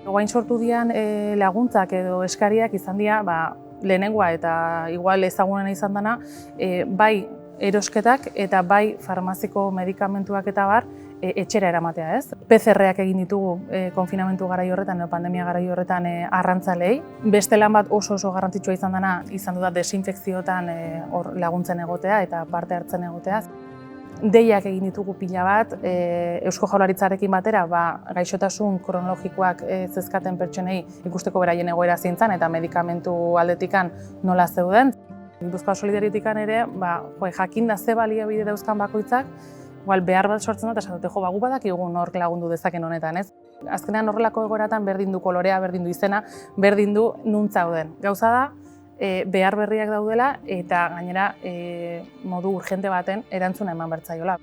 Guain sortu dian laguntzak edo eskariak izan dira, lehenengoa eta igual ezagunena izan dena, bai erosketak eta bai farmaziko medikamentuak eta bar, etxera eramatea, ez? PCR-ak egin ditugu konfinamentu garai horretan edo pandemia garai horretan arrantzalei. Beste lan bat oso garrantzitsua izan dena, izan da desinfekzioetan laguntzen egotea eta parte hartzen egotea. Deiak egin ditugu pila bat, Eusko Jaurlaritzarekin batera, gaixotasun kronologikoak zezkaten pertsonei ikusteko beraien egoera zein zen eta medikamentu aldetikan nola zeuden. Gipuzkoa Solidaritikan ere, jakinda ze baliabide dauzkan bakoitzak, behar bat sortzen da, eta esatute, gu badakigu nork lagundu dezaken honetan, ez? Azkenean horrelako egoeratan berdin du kolorea, berdin du izena, berdin du nun zauden. Gauza da, behar berriak daudela eta gainera modu urgente baten erantzuna eman behar zaiola.